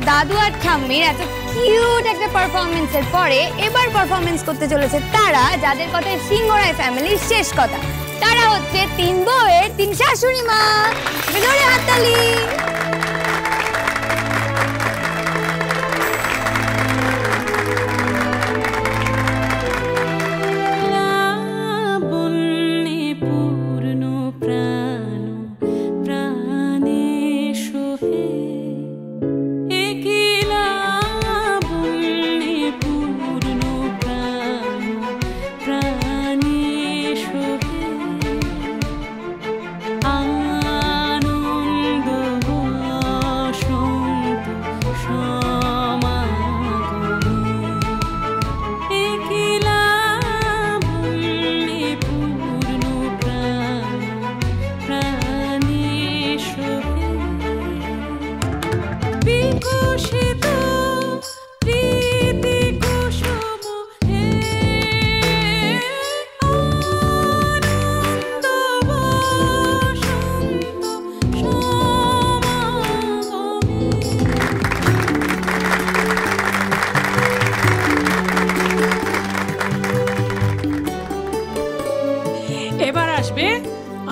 দাদু আর ঠাম্মির এত কিউট একটা পারফরমেন্সের পরে এবার পারফরমেন্স করতে চলেছে তারা, যাদের কথায় সিংহরায় ফ্যামিলির শেষ কথা। তারা হচ্ছে 3 বউয়ের 3 শাশুড়ি মা। জোরে হাততালি।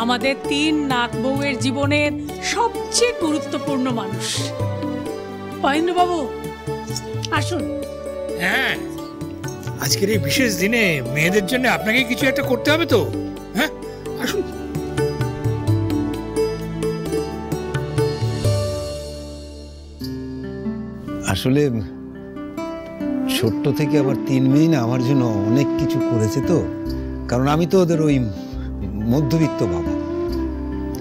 আমাদের 3 নাত বউয়ের জীবনের সবচেয়ে গুরুত্বপূর্ণ মানুষ মহেন্দ্র বাবু, আসুন। হ্যাঁ, আজকের এই বিশেষ দিনে মেয়েদের জন্য আপনাকে কিছু একটা করতে হবে তো। হ্যাঁ, আসুন। আসলে ছোট্ট থেকে আমার 3 মেয়ে না আমার জন্য অনেক কিছু করেছে তো, কারণ আমি তো ওদের ওই মধ্যবিত্ত বাবা,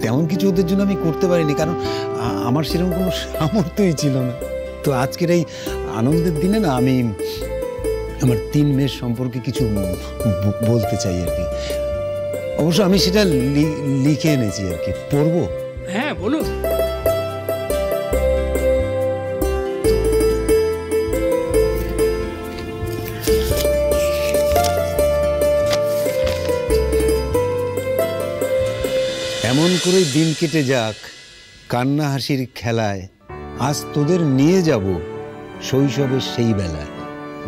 তেমন কিছু ওদের জন্য আমি করতে পারিনি, কারণ আমার সেরকম কোনো সামর্থ্যই ছিল না। তো আজকের এই আনন্দের দিনে না আমি আমার 3 মেয়ের সম্পর্কে কিছু বলতে চাই আর কি। অবশ্য আমি সেটা লিখে এনেছি আর কি, পড়বো? হ্যাঁ, বলুন। এমন করে দিন কেটে যাক কান্না হাসির খেলায়, আজ তোদের নিয়ে যাব শৈশবের সেই বেলায়।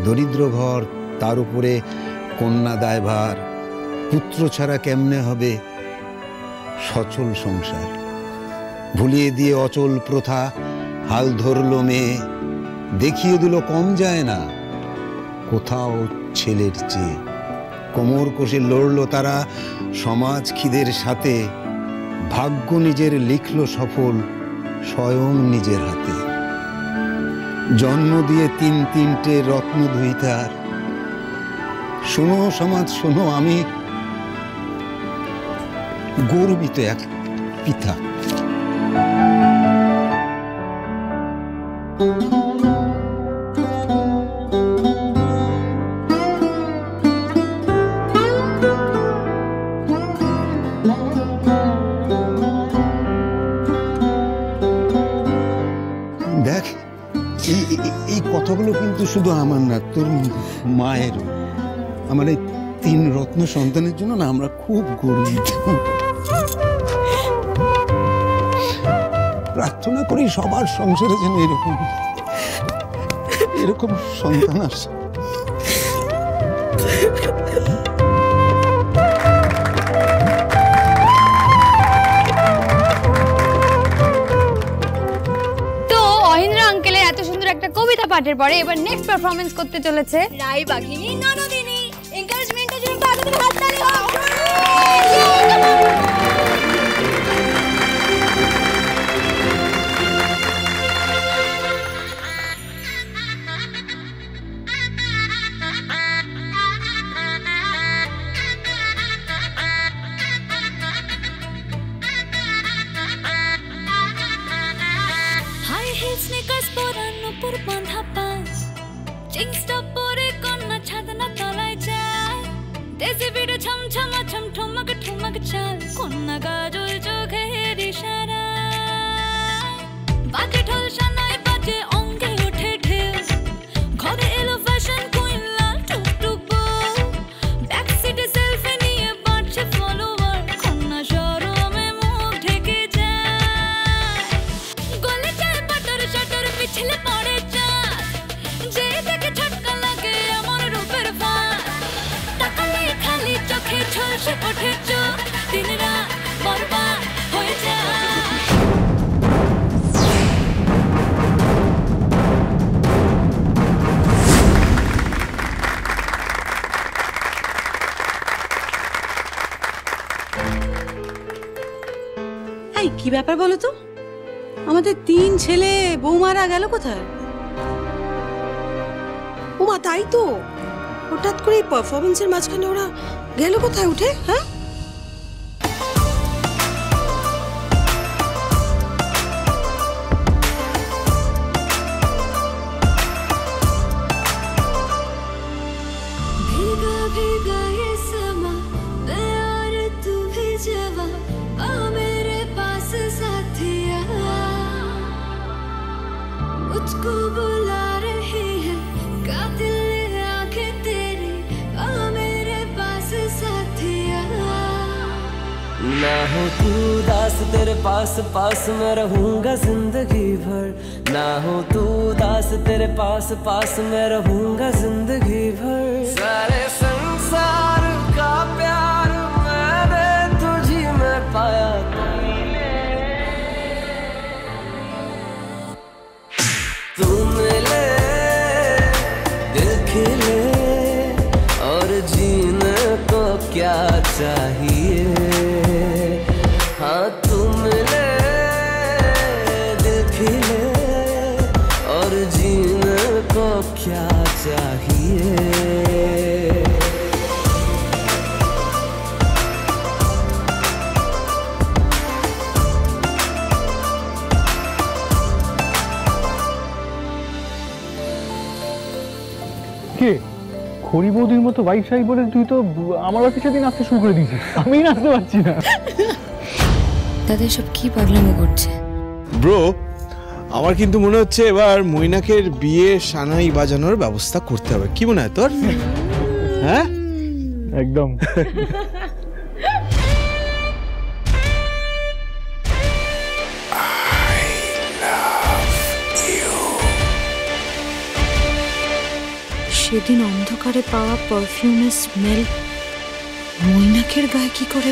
দরিদ্র ঘর, তার উপরে কন্যা দায়ভার, পুত্র ছাড়া কেমনে হবে সচল সংসার। ভুলিয়ে দিয়ে অচল প্রথা হাল ধরল মেয়ে, দেখিয়ে দিল কম যায় না কোথাও ছেলের চেয়ে। কোমর কষে লড়ল তারা সমাজ খিদের সাথে, ভাগ্য নিজের লিখল সফল স্বয়ং নিজের হাতে। জন্ম দিয়ে 3 রত্ন দুইতার, শোনো সমাজ শোনো, আমি গর্বিত এক পিতা। দেখ, এই কথাগুলো কিন্তু শুধু আমার না, তোর মায়ের। আমার এই 3 রত্ন সন্তানের জন্য না আমরা খুব গর্বিত। প্রার্থনা করি সবার সংসারে যেন এরকম সন্তান আসে। কবিতা পাঠের পরে এবার নেক্সট পারফরমেন্স করতে চলেছে রাই বাঘিনী ননদিনী। এনকারেজমেন্টের জন্য তাদের হাততালি হোক। হাই হিল স্নিকার্স পরানো পুর বাঁধা পাস, জিন্সটা পরে কন্যা ছাদনা তলায় যায়, দেশি বিড়ে ছমছমা ছমঠমক ঠমক চাল, কন্যা গাজল চোখের ইশারা, বাজে ঢোল সানাই বাজে অঙ্গে ওঠে ঢেউ, ঘরে এলো ফ্যাশন কুইন লাল টুকটুক বউ, ব্যাক সিটে সেলফি নিয়ে বাড়ছে ফলোয়ার, কন্যা শরমে মুখ ঢেকে যায়, গলে যায় বাটার শাটার পিছলে পড়ে ভাসে ওঠে চোখ, দিন রাত বরবাদ হয়ে যায়। এই কি ব্যাপার বলো তো, আমাদের 3 ছেলে বৌমারা গেল কোথায়? ওমা তাই তো, হঠাৎ করে এই পারফরমেন্সের মাঝখানে ওরা গেল কোথায় উঠে? হ্যাঁ भीगा भीगा ये समा, मैं और तू भी जवा, आ मेरे पास साथिया, मुझको बुला रही है कातिल आंखें तेरी, आ मेरे पास साथिया। ना हो तू दास तेरे पास पास मैं रहूंगा जिंदगी भर, ना हो तू दास तेरे पास पास मैं रहूंगा जिंदगी भर। सारे संसार का प्यार मैंने तुझी में पाया, तू मिले दिल खिले और जीने को क्या चाहिए, हाँ तू मिले दिल खिले और जीने को क्या चाहिए। কে খড়ি বৌদির মতো বাইক সাই বলে তুই তো আমার বাকি সেদিন নাচতে শুরু করে দিয়েছিস, আমি নাচতে পারছি না। তাদের সব কি পাগলামি করছে? ব্রো, আমার কিন্তু মনে হচ্ছে এবার মৈনাকের বিয়ে সানাই বাজানোর ব্যবস্থা করতে হবে, কি মনে হয় তোর? হ্যাঁ একদম। সেদিন অন্ধকারে পাওয়া পারফিউমের স্মেল মৈনাকের গায়ে কি করে?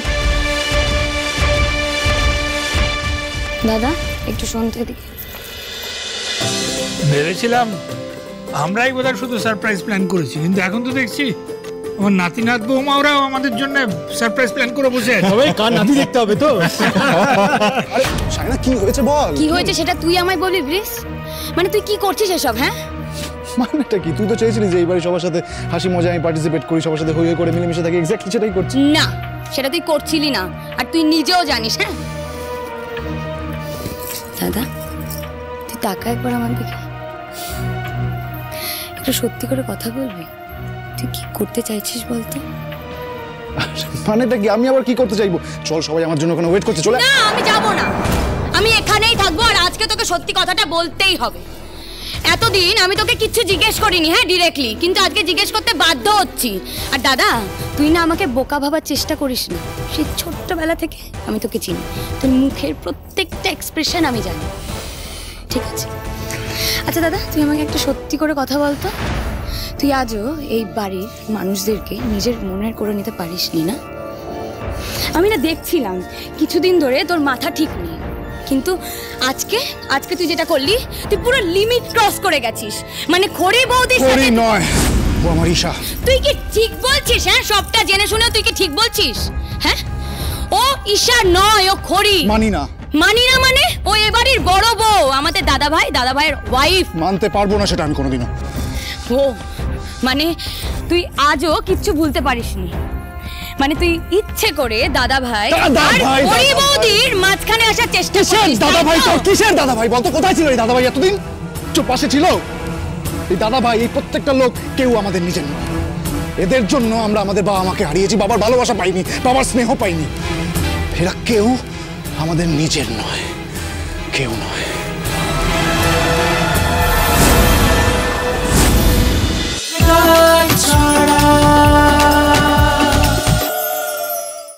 দাদা একটু শুনতে দিকে। ভেবেছিলাম আমরাই বোধহয় শুধু সারপ্রাইজ প্ল্যান করেছি, কিন্তু এখন তো দেখছি আমার নাতি নাত বৌমা ওরাও আমাদের জন্য সারপ্রাইজ প্ল্যান করে বসে আছে। তবে কার নাতি দেখতে হবে তো। সায়না কি হয়েছে বল? কি হয়েছে সেটা তুই আমায় বলবি প্লিজ। মানে তুই কি করছিস এসব? হ্যাঁ মানেটা কি? তুই তো চেয়েছিলি যে এইবারে সবার সাথে হাসি মজা আমি পার্টিসিপেট করি, সবার সাথে হই হই করে মিলেমিশে থাকি, এক্স্যাক্টলি সেটাই করছি। না, সেটা তুই করছিলি না, আর তুই নিজেও জানিস। হ্যাঁ দাদা তুই তাকা একবার আমার দিকে, একটু সত্যি করে কথা বলবি। তুই কি করতে চাইছিস বলতো? মানেটা কি? আমি আবার কি করতে চাইবো? চল, সবাই আমার জন্য ওখানে ওয়েট করতে, চলে। না আমি যাব না, আমি এখানেই থাকবো, আর আজকে তোকে সত্যি কথাটা বলতেই হবে। এতদিন আমি তোকে কিচ্ছু জিজ্ঞেস করিনি, হ্যাঁ ডিরেক্টলি, কিন্তু আজকে জিজ্ঞেস করতে বাধ্য হচ্ছি। আর দাদা তুই না আমাকে বোকা ভাবার চেষ্টা করিস না, সেই ছোট্টবেলা থেকে আমি তোকে চিনি, তোর মুখের প্রত্যেকটা এক্সপ্রেশন আমি জানি, ঠিক আছে? আচ্ছা দাদা তুই আমাকে একটা সত্যি করে কথা বলতো, তুই আজও এই বাড়ির মানুষদেরকে নিজের মনের করে নিতে পারিসনি না? আমি না দেখছিলাম কিছুদিন ধরে তোর মাথা ঠিক নেই, কিন্তু আজকে আজকে তুই যেটা করলি তুই পুরো লিমিট ক্রস করে গেছিস। মানে খড়ি বৌদির সাথে নয়, ও আমার ঈশা। তুই কি ঠিক বলছিস? হ্যাঁ সবটা জেনে শুনে তুই কি ঠিক বলছিস? হ্যাঁ ও ঈশা নয়, ও খড়ি। মানি না। মানি না মানে? ও এবাড়ির বড় বউ, আমাদের দাদা ভাইয়ের ওয়াইফ। মানতে পারবো না সেটা আমি কোনোদিনও। ও মানে তুই আজও কিচ্ছু ভুলতে পারিসনি? মানে তুই ইচ্ছে করে দাদা ভাই আর খড়ি বৌদির মাঝখানে আসার চেষ্টা করছিস? দাদা ভাই তোর কিসের দাদা ভাই বলতো? কোথায় ছিল এই দাদা ভাই এতদিন? চুপ পাশে ছিল এই দাদা ভাই। এই প্রত্যেকটা লোক কেউ আমাদের নিজের নয়, এদের জন্য আমরা আমাদের বাবা মাকে হারিয়েছি, বাবার ভালোবাসা পাইনি, বাবার স্নেহ পাইনি। এরা কেউ আমাদের নিজের নয়, কেউ নয়।